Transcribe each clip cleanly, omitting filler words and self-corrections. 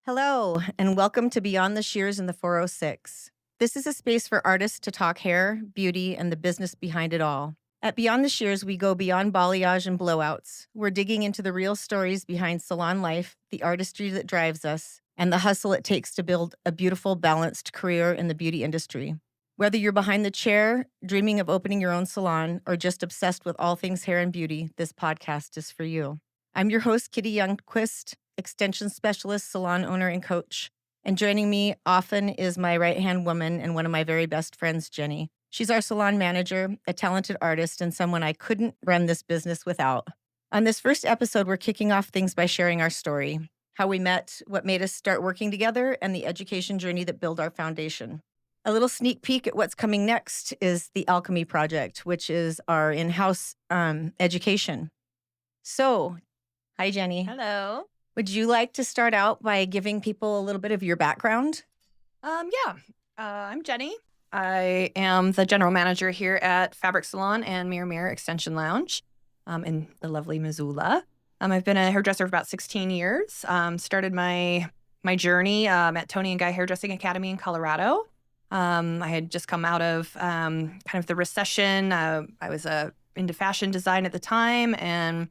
Hello, and welcome to Beyond the Shears in the 406. This is a space for artists to talk hair, beauty, and the business behind it all. At Beyond the Shears, we go beyond balayage and blowouts. We're digging into the real stories behind salon life, the artistry that drives us, and the hustle it takes to build a beautiful, balanced career in the beauty industry. Whether you're behind the chair, dreaming of opening your own salon, or just obsessed with all things hair and beauty, this podcast is for you. I'm your host, Kitty Youngquist, extension specialist, salon owner, and coach. And joining me often is my right-hand woman and one of my very best friends, Jennie. She's our salon manager, a talented artist, and someone I couldn't run this business without. On this first episode, we're kicking off things by sharing our story, how we met, what made us start working together, and the education journey that built our foundation. A little sneak peek at what's coming next is the Alchemy Project, which is our in-house education. So, hi, Jennie. Hello. Would you like to start out by giving people a little bit of your background? I'm Jennie. I am the general manager here at Fabric Salon and Mirror Extension Lounge in the lovely Missoula. I've been a hairdresser for about 16 years. Started my journey at Tony and Guy Hairdressing Academy in Colorado. I had just come out of kind of the recession. I was into fashion design at the time, and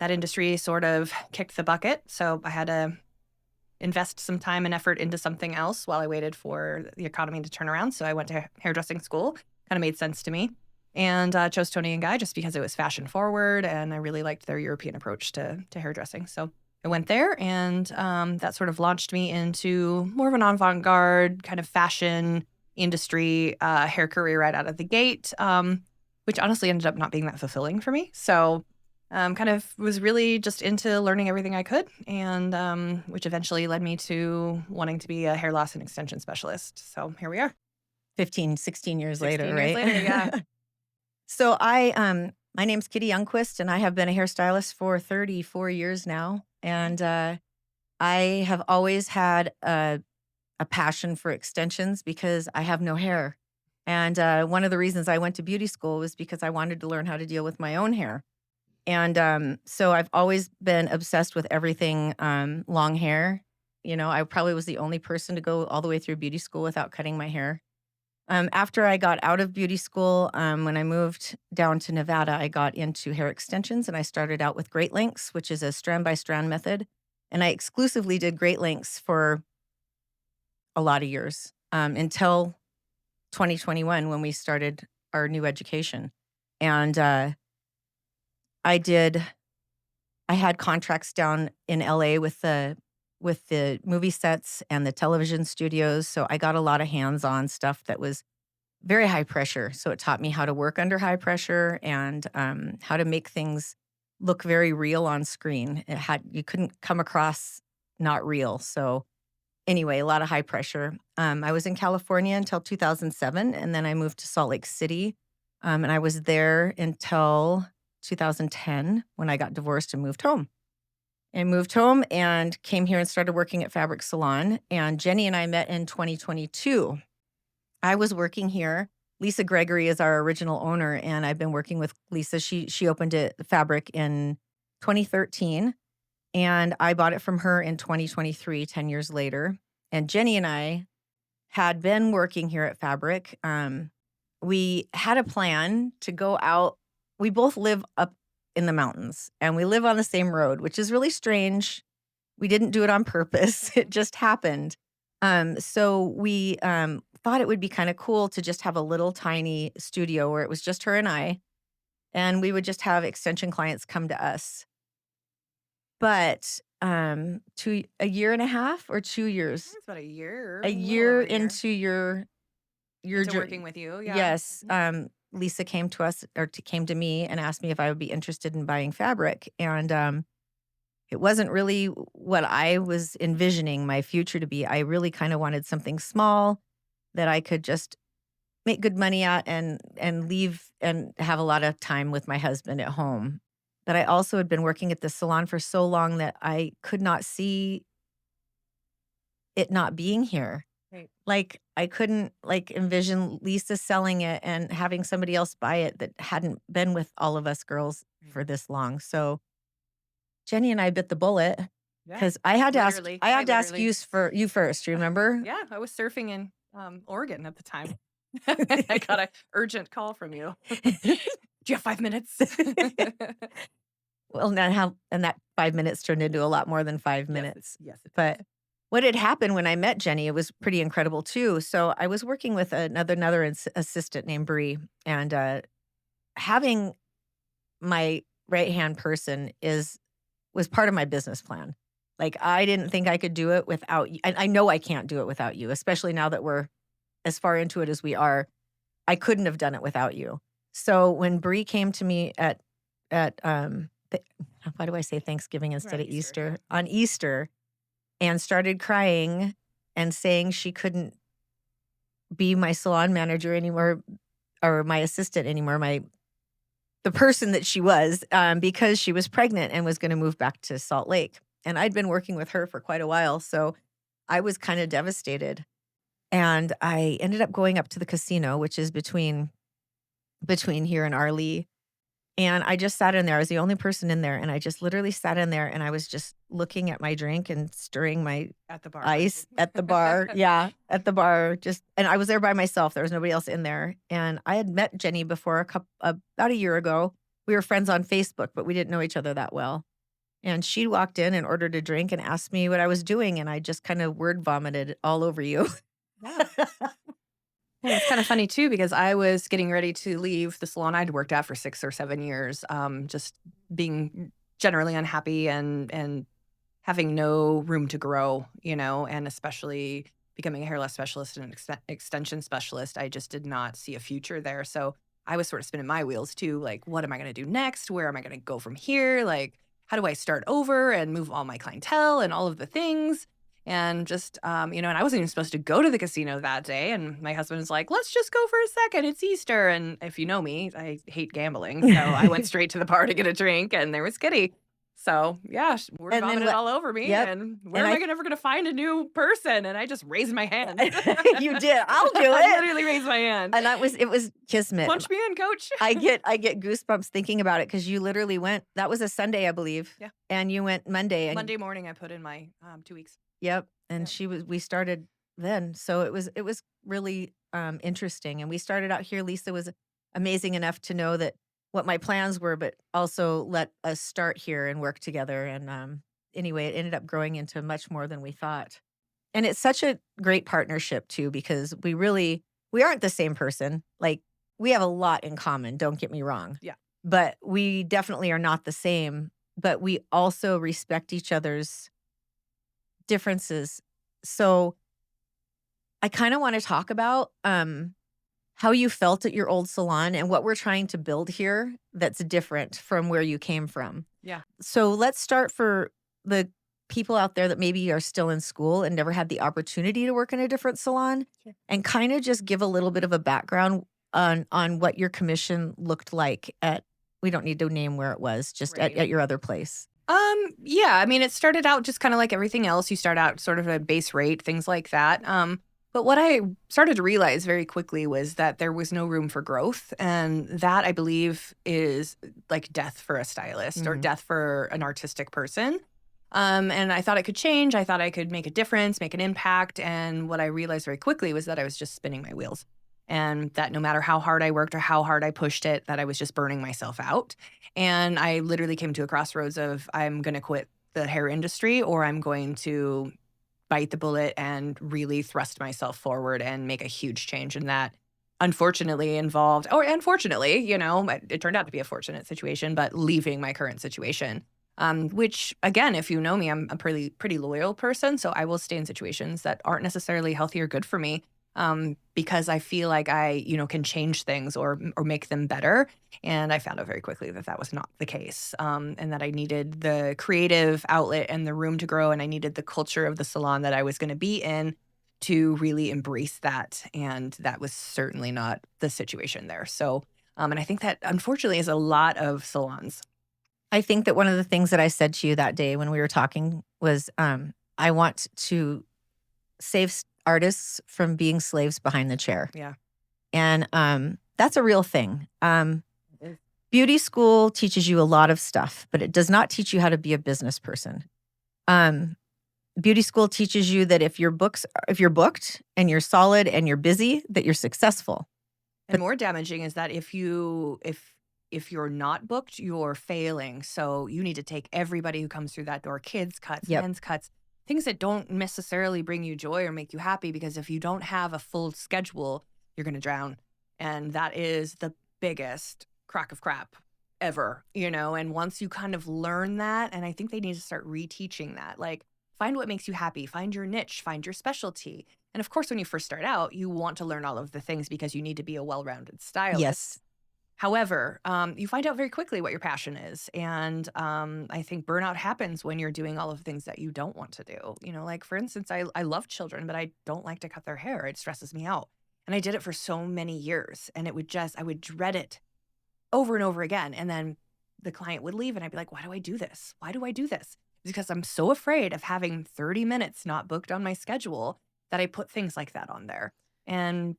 that industry sort of kicked the bucket. So I had to invest some time and effort into something else while I waited for the economy to turn around. So I went to hairdressing school. Kind of made sense to me. And chose Tony and Guy just because it was fashion forward. And I really liked their European approach to hairdressing. So I went there, and that sort of launched me into more of an avant-garde kind of fashion industry hair career right out of the gate, which honestly ended up not being that fulfilling for me. So kind of was really just into learning everything I could, and which eventually led me to wanting to be a hair loss and extension specialist. So here we are. 16 years later, 16 right? years later, yeah. So my name's Kitty Youngquist, and I have been a hairstylist for 34 years now. And I have always had a passion for extensions because I have no hair. And one of the reasons I went to beauty school was because I wanted to learn how to deal with my own hair. And so I've always been obsessed with everything long hair. You know, I probably was the only person to go all the way through beauty school without cutting my hair. After I got out of beauty school, when I moved down to Nevada, I got into hair extensions, and I started out with Great Lengths, which is a strand-by-strand method. And I exclusively did Great Lengths for a lot of years until 2021 when we started our new education. And I had contracts down in LA with the movie sets and the television studios. So I got a lot of hands-on stuff that was very high pressure. So it taught me how to work under high pressure and how to make things look very real on screen. You couldn't come across not real. So anyway, a lot of high pressure. I was in California until 2007, and then I moved to Salt Lake City. And I was there until 2010 when I got divorced and moved home. And came here and started working at Fabric Salon. And Jennie and I met in 2022. I was working here. Lisa Gregory is our original owner, and I've been working with Lisa. She opened Fabric in 2013, and I bought it from her in 2023, 10 years later. And Jennie and I had been working here at Fabric. We had a plan to go out. We both live up in the mountains, and we live on the same road, which is really strange. We didn't do it on purpose. It just happened. So we thought it would be kind of cool to just have a little tiny studio where it was just her and we would just have extension clients come to us. But a year and a half or 2 years? It's about a year. A year into your into working with you, yeah. Yes. Lisa came to me and asked me if I would be interested in buying fabric. And it wasn't really what I was envisioning my future to be. I really kind of wanted something small that I could just make good money at and leave and have a lot of time with my husband at home. But I also had been working at the salon for so long that I could not see it not being here. Right. Like I couldn't envision Lisa selling it and having somebody else buy it that hadn't been with all of us girls for this long. So Jennie and I bit the bullet Yeah. Because I had to ask Literally, I had to quite literally. you first, remember? Yeah, I was surfing in Oregon at the time. I got an urgent call from you. Do you have 5 minutes? Well, that 5 minutes turned into a lot more than 5 minutes. Yes, it But does. what had happened when I met Jennie, it was pretty incredible too. So I was working with another assistant named Bree, and having my right-hand person was part of my business plan. Like, I didn't think I could do it without you. And I know I can't do it without you, especially now that we're as far into it as we are. I couldn't have done it without you. So when Bree came to me at why do I say Thanksgiving instead of Easter? On Easter, and started crying and saying she couldn't be my salon manager anymore, or my assistant anymore, the person that she was, because she was pregnant and was going to move back to Salt Lake. And I'd been working with her for quite a while, so I was kind of devastated. And I ended up going up to the casino, which is between here and Arlee. And I just sat in there. I was the only person in there, and I just literally sat in there, and I was just looking at my drink and stirring my At the bar. ice at the bar. Yeah, at the bar. And I was there by myself. There was nobody else in there. And I had met Jennie before about a year ago. We were friends on Facebook, but we didn't know each other that well. And she walked in and ordered a drink and asked me what I was doing, and I just kind of word vomited all over you. Yeah. Yeah, it's kind of funny too, because I was getting ready to leave the salon I'd worked at for 6 or 7 years, just being generally unhappy and having no room to grow, and especially becoming a hair loss specialist and an extension specialist. I just did not see a future there. So I was sort of spinning my wheels too. Like, what am I going to do next? Where am I going to go from here? Like, how do I start over and move all my clientele and all of the things? And just, and I wasn't even supposed to go to the casino that day. And my husband was like, let's just go for a second. It's Easter. And if you know me, I hate gambling. So I went straight to the bar to get a drink, and there was Kitty. So yeah, word And then vomited all over me. Yep. And where And am I ever going to find a new person? And I just raised my hand. You did. I'll do I it. literally raised my hand. And it was kismet. Punch me in, coach. I get goosebumps thinking about it, because you literally went. That was a Sunday, I believe. Yeah. And you went Monday. And, Monday morning, I put in my 2 weeks. Yep. And Yep. we started then. So it was really interesting. And we started out here. Lisa was amazing enough to know that what my plans were, but also let us start here and work together. And anyway, it ended up growing into much more than we thought. And it's such a great partnership too, because we aren't the same person. Like, we have a lot in common, don't get me wrong. Yeah. But we definitely are not the same. But we also respect each other's differences. So I kind of want to talk about how you felt at your old salon and what we're trying to build here that's different from where you came from. Yeah. So let's start for the people out there that maybe are still in school and never had the opportunity to work in a different salon, Sure. and kind of just give a little bit of a background on what your commission looked like we don't need to name where it was, just Right. at your other place. Yeah, I mean, it started out just kind of like everything else. You start out sort of at a base rate, things like that. But what I started to realize very quickly was that there was no room for growth. And that, I believe, is like death for a stylist or death for an artistic person. And I thought it could change. I thought I could make a difference, make an impact. And what I realized very quickly was that I was just spinning my wheels. And that no matter how hard I worked or how hard I pushed it, that I was just burning myself out. And I literally came to a crossroads of, I'm going to quit the hair industry, or I'm going to bite the bullet and really thrust myself forward and make a huge change. And that unfortunately involved, or unfortunately, it turned out to be a fortunate situation, but leaving my current situation. Which, again, if you know me, I'm a pretty loyal person. So I will stay in situations that aren't necessarily healthy or good for me. Because I feel like I, can change things or make them better. And I found out very quickly that that was not the case, and that I needed the creative outlet and the room to grow, and I needed the culture of the salon that I was going to be in to really embrace that. And that was certainly not the situation there. So, and I think that unfortunately is a lot of salons. I think that one of the things that I said to you that day when we were talking was, I want to save artists from being slaves behind the chair. Yeah. And that's a real thing. Beauty school teaches you a lot of stuff, but it does not teach you how to be a business person. Um, beauty school teaches you that if you're booked and you're solid and you're busy, that you're successful. And more damaging is that if you're not booked, you're failing. So you need to take everybody who comes through that door, kids cuts, Yep. men's cuts, things that don't necessarily bring you joy or make you happy, because if you don't have a full schedule, you're going to drown. And that is the biggest crock of crap ever, and once you kind of learn that, and I think they need to start reteaching that, like, find what makes you happy, find your niche, find your specialty. And of course, when you first start out, you want to learn all of the things because you need to be a well-rounded stylist. Yes. However, you find out very quickly what your passion is. And I think burnout happens when you're doing all of the things that you don't want to do. Like, for instance, I love children, but I don't like to cut their hair. It stresses me out. And I did it for so many years. And I would dread it over and over again. And then the client would leave and I'd be like, why do I do this? Why do I do this? Because I'm so afraid of having 30 minutes not booked on my schedule that I put things like that on there. And,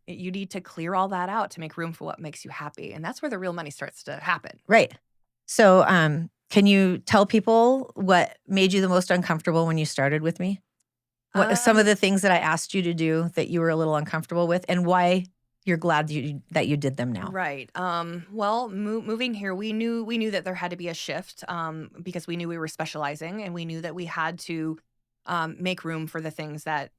you need to clear all that out to make room for what makes you happy. And that's where the real money starts to happen. Right. So can you tell people what made you the most uncomfortable when you started with me? What some of the things that I asked you to do that you were a little uncomfortable with, and why you're glad that you did them now? Right. Well, moving here, we knew that there had to be a shift because we knew we were specializing, and we knew that we had to make room for the things that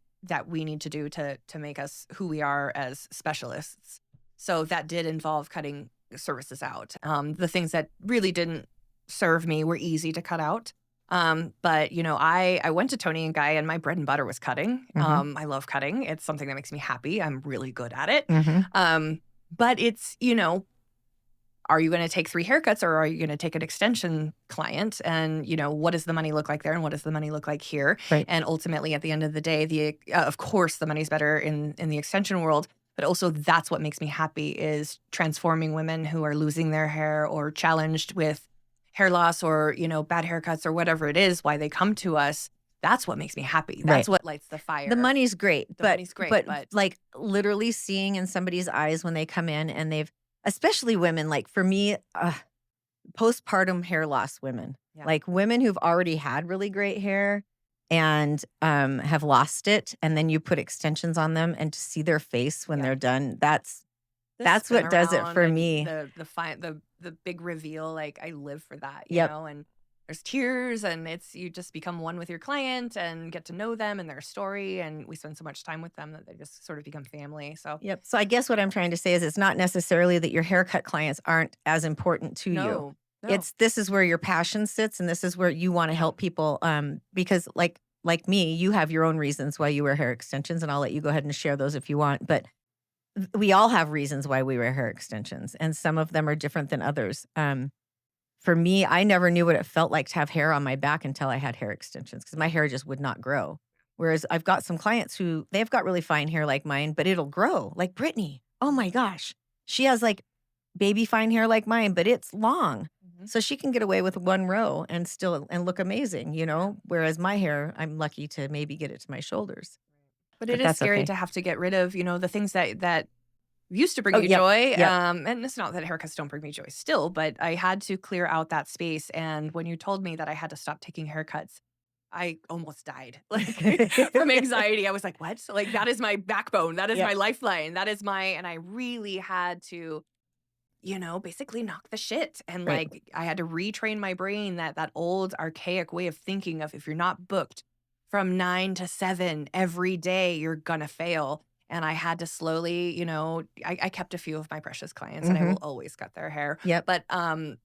we need to do to make us who we are as specialists. So that did involve cutting services out. The things that really didn't serve me were easy to cut out. But I went to Tony and Guy, and my bread and butter was cutting. Mhm. I love cutting. It's something that makes me happy. I'm really good at it. Mhm. But it's, are you going to take 3 haircuts, or are you going to take an extension client? And, what does the money look like there, and what does the money look like here? Right. And ultimately, at the end of the day, of course, the money's better in the extension world. But also, that's what makes me happy, is transforming women who are losing their hair or challenged with hair loss or, bad haircuts or whatever it is, why they come to us. That's what makes me happy. That's Right. what lights the fire. The money's great, The money's great, but but like literally seeing in somebody's eyes when they come in and especially women, like for me, postpartum hair loss women, Yeah. like women who've already had really great hair and have lost it, and then you put extensions on them, and to see their face when Yeah. they're done, that's the spin what does it around for and me. the big reveal, like, I live for that, Yep. and there's tears, and you just become one with your client and get to know them and their story, and we spend so much time with them that they just sort of become family. So Yep. So I guess what I'm trying to say is it's not necessarily that your haircut clients aren't as important to you. no. This is where your passion sits, and this is where you want to help people. Because like me, you have your own reasons why you wear hair extensions, and I'll let you go ahead and share those if you want. But we all have reasons why we wear hair extensions, and some of them are different than others. For me, I never knew what it felt like to have hair on my back until I had hair extensions, because my hair just would not grow. Whereas I've got some clients who they've got really fine hair like mine, but it'll grow, like Brittany. Oh my gosh. She has like baby fine hair like mine, but it's long. Mhm. So she can get away with 1 row and still look amazing, Whereas my hair, I'm lucky to maybe get it to my shoulders. But But it is that's scary okay. to have to get rid of, the things that used to bring Oh, you yep. joy. Yep. And it's not that haircuts don't bring me joy still, but I had to clear out that space. And when you told me that I had to stop taking haircuts, I almost died, like, from anxiety. I was like, what? Like, that is my backbone. That is Yep. my lifeline. And I really had to, basically knock the shit. And Right. like, I had to retrain my brain, that old archaic way of thinking of, if you're not booked from 9 to 7 every day, you're gonna fail. And I had to slowly, I kept a few of my precious clients, and I will always cut their hair. Yep. But I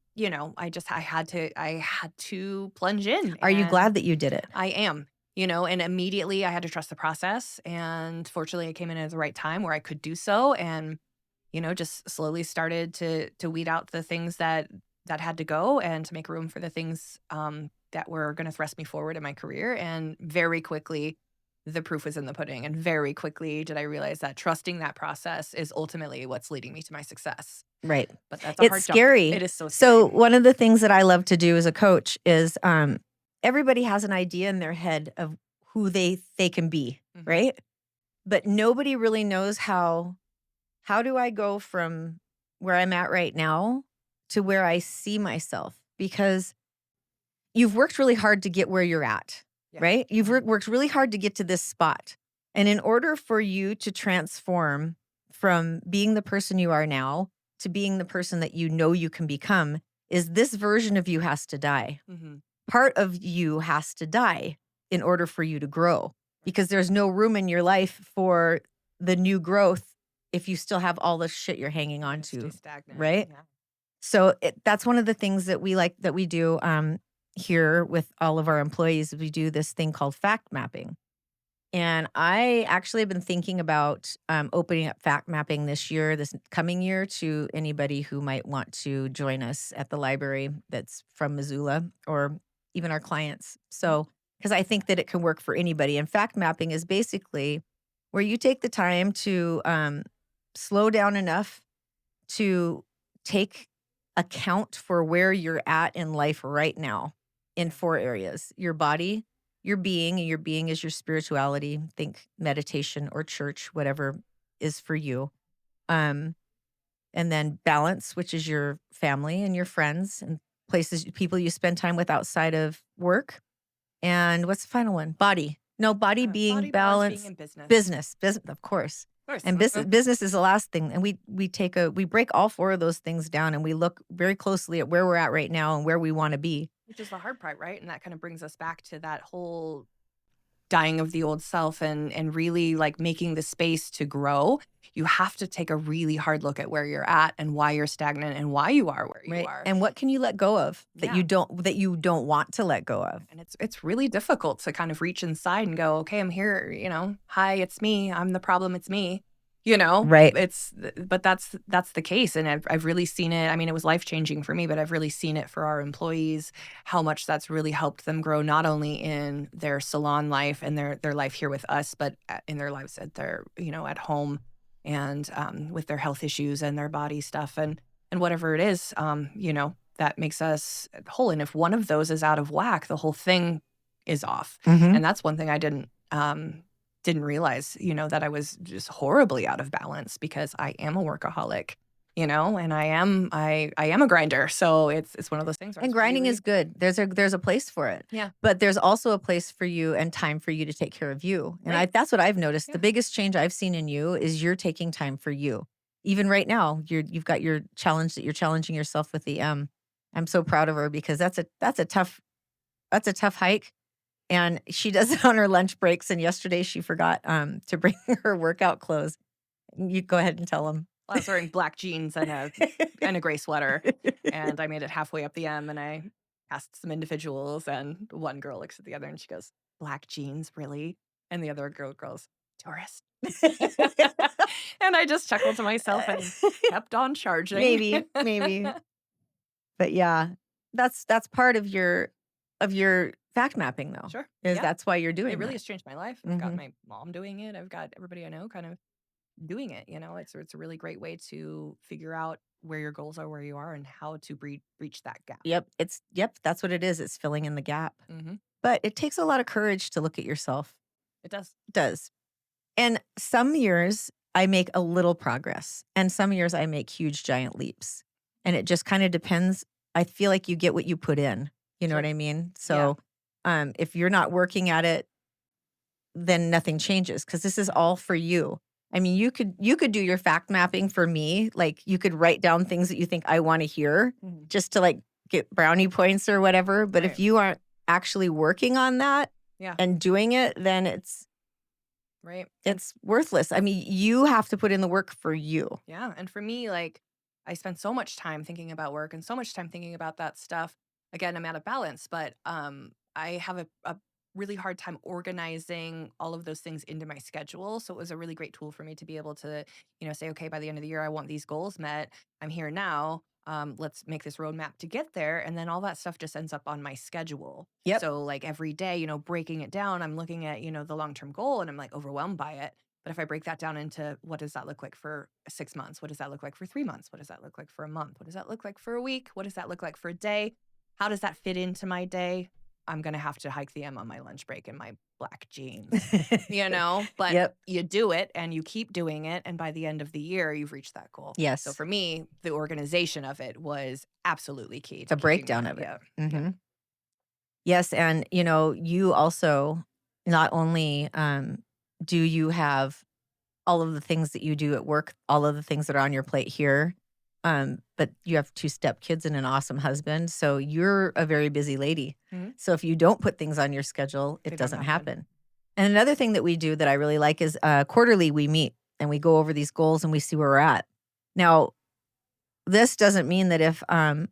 had to plunge in. Are you And glad that you did it? I am, and immediately I had to trust the process. And fortunately, I came in at the right time where I could do so. And, just slowly started to weed out the things that had to go, and to make room for the things that were going to thrust me forward in my career. And very quickly, the proof was in the pudding. And very quickly did I realize that trusting that process is ultimately what's leading me to my success. Right. But that's a It's hard jump. scary. It is so scary. So one of the things that I love to do as a coach is everybody has an idea in their head of who they can be, Mhm. right? But nobody really knows how do I go from where I'm at right now to where I see myself? Because you've worked really hard to get where you're at, Yeah. right? You've worked really hard to get to this spot. And in order for you to transform from being the person you are now to being the person that you know you can become, is this version of you has to die. Mm-hmm. Part of you has to die in order for you to grow, because there's no room in your life for the new growth if you still have all the shit you're hanging on Stay to, stagnant. right? Yeah. So that's one of the things that we do here with all of our employees. We do this thing called fact mapping. And I actually have been thinking about opening up fact mapping this coming year, to anybody who might want to join us at the library that's from Missoula, or even our clients. So, because I think that it can work for anybody. And fact mapping is basically where you take the time to slow down enough to take account for where you're at in life right now in 4 areas: your body, your being, and your being is your spirituality. Think meditation or church, whatever is for you. Um, and then balance, which is your family and your friends and people you spend time with outside of work. And what's the final one? Body. No, body being Body balance, being balance. in business. Business, of course. Of course. And business is the last thing. And we break all 4 of those things down, and we look very closely at where we're at right now and where we want to be. Which is the hard part, right? And that kind of brings us back to that whole dying of the old self and really like making the space to grow. You have to take a really hard look at where you're at and why you're stagnant and why you are where you are. And what can you let go of that you don't want to let go of? And it's really difficult to kind of reach inside and go, okay, I'm here, hi, it's me. I'm the problem. It's me. Right. But that's the case. And I've really seen it. I mean, it was life-changing for me, but I've really seen it for our employees, how much that's really helped them grow, not only in their salon life and their life here with us, but in their lives at their, at home, and with their health issues and their body stuff and whatever it is, that makes us whole. And if one of those is out of whack, the whole thing is off. Mhm. And that's one thing I didn't realize, that I was just horribly out of balance, because I am a workaholic, and I am a grinder. So it's one of those things. And grinding is good. There's a place for it. Yeah. But there's also a place for you and time for you to take care of you. And Right. that's what I've noticed. Yeah. The biggest change I've seen in you is you're taking time for you. Even right now, you've got your challenge that you're challenging yourself with the M. I'm so proud of her, because that's a tough hike. And she does it on her lunch breaks. And yesterday she forgot to bring her workout clothes. You go ahead and tell them. Well, I was wearing black jeans and a gray sweater, and I made it halfway up the M, and I asked some individuals, and one girl looks at the other and she goes, "Black jeans, really?" And the other girl goes, "Tourist." And I just chuckled to myself and kept on charging. Maybe. But yeah, that's part of your fact mapping, though. Sure. Is Yeah. that's why you're doing It really that. has changed my life. I've got Mhm. my mom doing it. I've got everybody I know kind of doing it. It's a really great way to figure out where your goals are, where you are, and how to breach that gap. Yep, that's what it is. It's filling in the gap. Mm-hmm. But it takes a lot of courage to look at yourself. It does. It does. And some years I make a little progress, and some years I make huge giant leaps. And it just kind of depends. I feel like you get what you put in. You know Sure. what I mean? So if you're not working at it, then nothing changes, because this is all for you. I mean, you could do your fact mapping for me. Like, you could write down things that you think I want to hear, Mhm. just to like get brownie points or whatever. But if Right. you aren't actually working on that Yeah. and doing it, then Right. it's worthless. I mean, you have to put in the work for you. Yeah. And for me, like, I spend so much time thinking about work and so much time thinking about that stuff. Again, I'm out of balance, but I have a really hard time organizing all of those things into my schedule. So it was a really great tool for me to be able to, say, okay, by the end of the year, I want these goals met. I'm here now. Let's make this roadmap to get there. And then all that stuff just ends up on my schedule. Yep. So like every day, breaking it down, I'm looking at, the long-term goal, and I'm like overwhelmed by it. But if I break that down into what does that look like for 6 months? What does that look like for 3 months? What does that look like for a month? What does that look like for a week? What does that look like for a day? How does that fit into my day? I'm going to have to hike the M on my lunch break in my black jeans, but Yep. you do it and you keep doing it. And by the end of the year, you've reached that goal. Yes. So for me, the organization of it was absolutely key. The breakdown of it. Yeah. Mhm. Yes, and, you also not only, do you have all of the things that you do at work, all of the things that are on your plate here, but you have 2 stepkids and an awesome husband, so you're a very busy lady. Mhm. So if you don't put things on your schedule, They it don't doesn't happen. happen. And another thing that we do that I really like is, quarterly we meet and we go over these goals and we see where we're at. Now, this doesn't mean that if I'm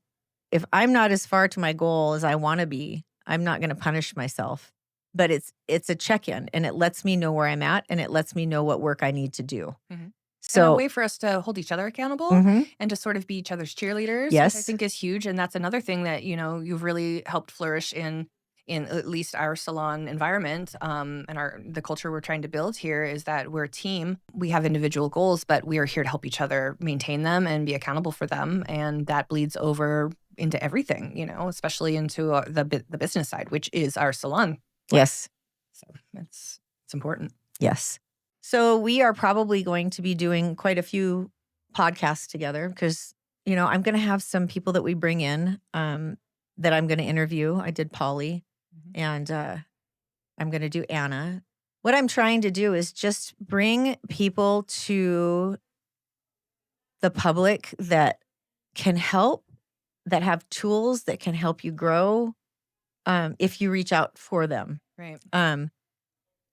not as far to my goal as I wanna be, I'm not gonna punish myself. But it's a check-in, and it lets me know where I'm at, and it lets me know what work I need to do. Mhm. And a So way for us to hold each other accountable Mhm. and to sort of be each other's cheerleaders, which I Yes. think is huge. And that's another thing that, you've really helped flourish in at least our salon environment, and the culture we're trying to build here is that we're a team. We have individual goals, but we are here to help each other maintain them and be accountable for them. And that bleeds over into everything, especially into the business side, which is our salon. Yes. So it's important. Yes. So we are probably going to be doing quite a few podcasts together because, I'm gonna have some people that we bring in, that I'm gonna interview. I did Polly, Mhm. and, I'm gonna do Anna. What I'm trying to do is just bring people to the public that can help, that have tools that can help you grow, if you reach out for them. Right. Um,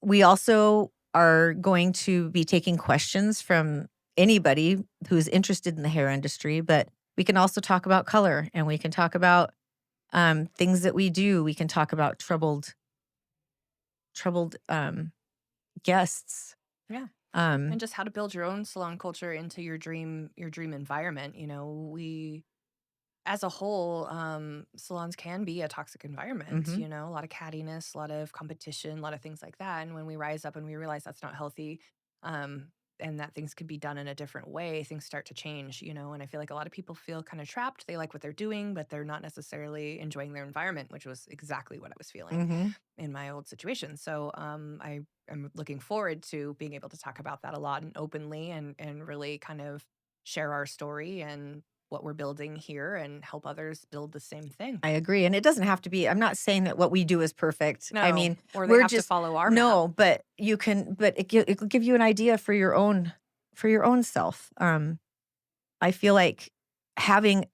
we also are going to be taking questions from anybody who's interested in the hair industry, but we can also talk about color and we can talk about things that we do. We can talk about troubled guests. Yeah. Um, And just how to build your own salon culture into your dream environment. We as a whole, salons can be a toxic environment, mhm. a lot of cattiness, a lot of competition, a lot of things like that. And when we rise up and we realize that's not healthy, um, and that things could be done in a different way, things start to change, and I feel like a lot of people feel kind of trapped. They like what they're doing, but they're not necessarily enjoying their environment, which was exactly what I was feeling Mhm. in my old situation. So I am looking forward to being able to talk about that a lot and openly and really kind of share our story and what we're building here and help others build the same thing. I agree, and it doesn't have to be. I'm not saying that what we do is perfect. I No, mean, or they we're have to just follow our map. no, but it'll give you an idea for your own self. I feel like having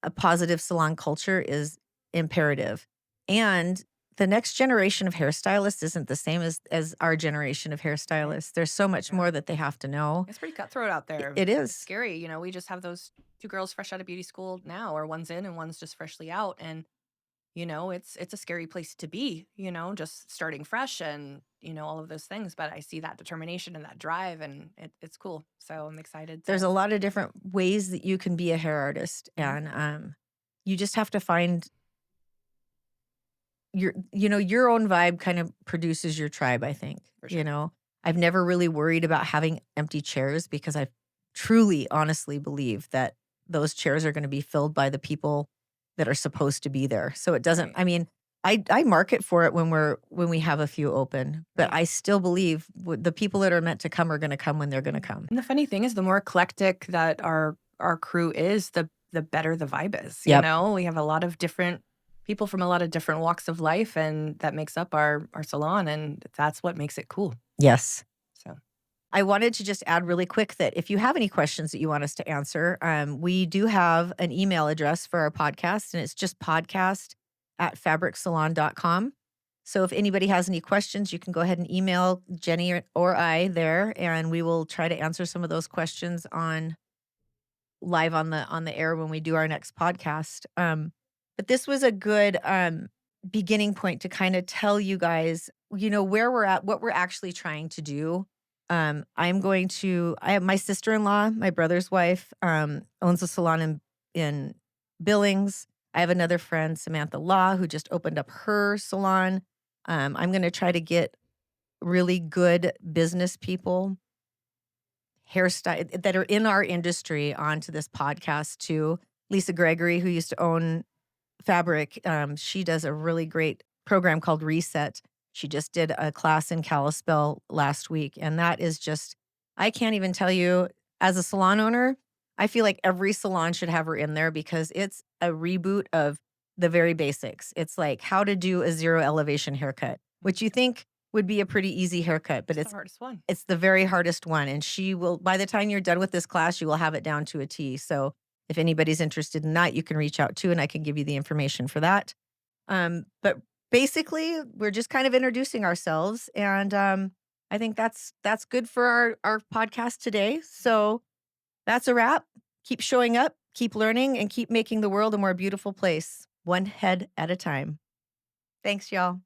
a positive salon culture is imperative. And the next generation of hairstylists isn't the same as our generation of Right. hairstylists. There's so much Yeah. more that they have to know. It's pretty cutthroat out there. It It's is. scary. We just have those two girls fresh out of beauty school now, or one's in and one's just freshly out. And it's a scary place to be, just starting fresh and, all of those things. But I see that determination and that drive and it's cool. So I'm excited There's to. a lot of different ways that you can be a hair artist, Mhm. and you just have to find your own vibe kind of produces your tribe, I think. For sure. I've never really worried about having empty chairs because I truly, honestly believe that those chairs are going to be filled by the people that are supposed to be there. So it doesn't, Right. I mean, I market for it when we have a few open, but Right. I still believe the people that are meant to come are going to come when they're going to Yeah. come. And the funny thing is the more eclectic that our crew is, the better the vibe is. Yep. We have a lot of different people from a lot of different walks of life, and that makes up our salon, and that's what makes it cool. Yes. So I wanted to just add really quick that if you have any questions that you want us to answer, we do have an email address for our podcast, and it's just podcast@fabricsalon.com. So if anybody has any questions, you can go ahead and email Jenny or I there, and we will try to answer some of those questions on live on the air when we do our next podcast. But this was a good beginning point to kind of tell you guys, where we're at, what we're actually trying to do. I have my sister-in-law, my brother's wife, owns a salon in Billings. I have another friend, Samantha Law, who just opened up her salon. I'm going to try to get really good business people, hairstyle that are in our industry onto this podcast too. Lisa Gregory, who used to own Fabric, she does a really great program called Reset. She just did a class in Kalispell last week, and that is just, I can't even tell you, as a salon owner, I feel like every salon should have her in there because it's a reboot of the very basics. It's like how to do a zero elevation haircut, which you think would be a pretty easy haircut, but It's the hardest one. it's the very hardest one. And she will, by the time you're done with this class, you will have it down to a T. So if anybody's interested in that, you can reach out to, and I can give you the information for that. But basically, we're just kind of introducing ourselves, and I think that's good for our podcast today. So that's a wrap. Keep showing up, keep learning, and keep making the world a more beautiful place, one head at a time. Thanks, y'all.